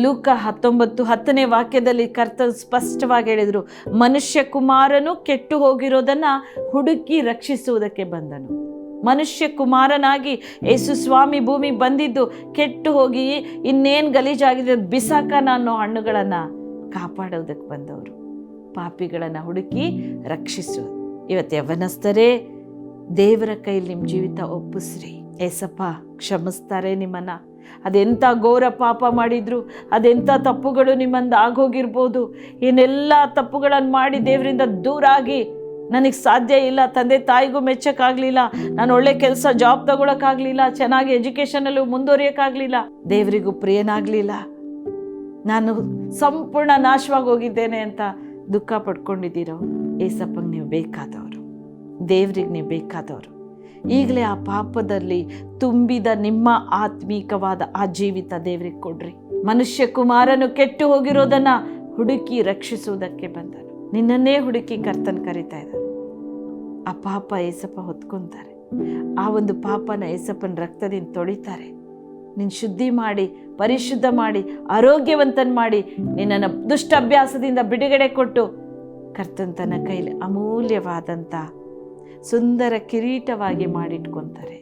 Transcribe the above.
ಲೂಕ 19:10 ವಾಕ್ಯದಲ್ಲಿ ಕರ್ತನು ಸ್ಪಷ್ಟವಾಗಿ ಹೇಳಿದರು, ಮನುಷ್ಯ ಕುಮಾರನು ಕೆಟ್ಟು ಹೋಗಿರೋದನ್ನ ಹುಡುಕಿ ರಕ್ಷಿಸುವುದಕ್ಕೆ ಬಂದನು. ಮನುಷ್ಯ ಕುಮಾರನಾಗಿ ಯೇಸು ಸ್ವಾಮಿ ಭೂಮಿಗೆ ಬಂದಿದ್ದು ಕೆಟ್ಟು ಹೋಗಿ ಇನ್ನೇನು ಗಲೀಜಾಗಿದೆ ಬಿಸಾಕನ ಅನ್ನೋ ಹಣ್ಣುಗಳನ್ನು ಕಾಪಾಡೋದಕ್ಕೆ ಬಂದವರು, ಪಾಪಿಗಳನ್ನು ಹುಡುಕಿ ರಕ್ಷಿಸುವುದು. ಇವತ್ತು ಯವನಸ್ಥರೇ, ದೇವರ ಕೈಲಿ ನಿಮ್ಮ ಜೀವಿತ ಒಪ್ಪಿಸ್ರಿ. ಏಸಪ್ಪ ಕ್ಷಮಿಸ್ತಾರೆ ನಿಮ್ಮನ್ನು. ಅದೆಂಥ ಘೋರ ಪಾಪ ಮಾಡಿದ್ರು, ಅದೆಂಥ ತಪ್ಪುಗಳು ನಿಮ್ಮಂದು ಆಗೋಗಿರ್ಬೋದು. ಏನೆಲ್ಲ ತಪ್ಪುಗಳನ್ನು ಮಾಡಿ ದೇವರಿಂದ ದೂರ ಆಗಿ ನನಗೆ ಸಾಧ್ಯ ಇಲ್ಲ, ತಂದೆ ತಾಯಿಗೂ ಮೆಚ್ಚಕ್ಕಾಗಲಿಲ್ಲ, ನಾನು ಒಳ್ಳೆ ಕೆಲಸ ಜಾಬ್ ತಗೊಳಕ್ಕಾಗಲಿಲ್ಲ, ಚೆನ್ನಾಗಿ ಎಜುಕೇಷನಲ್ಲೂ ಮುಂದುವರಿಯೋಕ್ಕಾಗಲಿಲ್ಲ, ದೇವರಿಗೂ ಪ್ರಿಯನಾಗಲಿಲ್ಲ, ನಾನು ಸಂಪೂರ್ಣ ನಾಶವಾಗಿ ಹೋಗಿದ್ದೇನೆ ಅಂತ ದುಃಖ ಪಡ್ಕೊಂಡಿದ್ದೀರೋ, ಏಸಪ್ಪಂಗೆ ನೀವು ಬೇಕಾದವರು, ದೇವ್ರಿಗೆ ನೀವು ಬೇಕಾದವರು. ಈಗಲೇ ಆ ಪಾಪದಲ್ಲಿ ತುಂಬಿದ ನಿಮ್ಮ ಆತ್ಮೀಕವಾದ ಆ ಜೀವಿತ ದೇವರಿಗೆ ಕೊಡ್ರಿ. ಮನುಷ್ಯ ಕುಮಾರನು ಕೆಟ್ಟು ಹೋಗಿರೋದನ್ನ ಹುಡುಕಿ ರಕ್ಷಿಸುವುದಕ್ಕೆ ಬಂದನು. ನಿನ್ನನ್ನೇ ಹುಡುಕಿ ಕರ್ತನ್ ಕರೀತಾ ಇದ್ದಾರೆ. ಆ ಪಾಪ ಏಸಪ್ಪ ಹೊತ್ಕೊಂತಾರೆ. ಆ ಒಂದು ಪಾಪನ ಏಸಪ್ಪನ ರಕ್ತದಿಂದ ತೊಳಿತಾರೆ. ನಿನ್ನ ಶುದ್ಧಿ ಮಾಡಿ, ಪರಿಶುದ್ಧ ಮಾಡಿ, ಆರೋಗ್ಯವಂತನ್ ಮಾಡಿ, ನಿನ್ನನ್ನು ದುಷ್ಟ ಅಭ್ಯಾಸದಿಂದ ಬಿಡುಗಡೆ ಕೊಟ್ಟು ಕರ್ತನ್ ತನ್ನ ಕೈಲಿ ಅಮೂಲ್ಯವಾದಂಥ ಸುಂದರ ಕಿರೀಟವಾಗಿ ಮಾಡಿಟ್ಕೊತಾರೆ.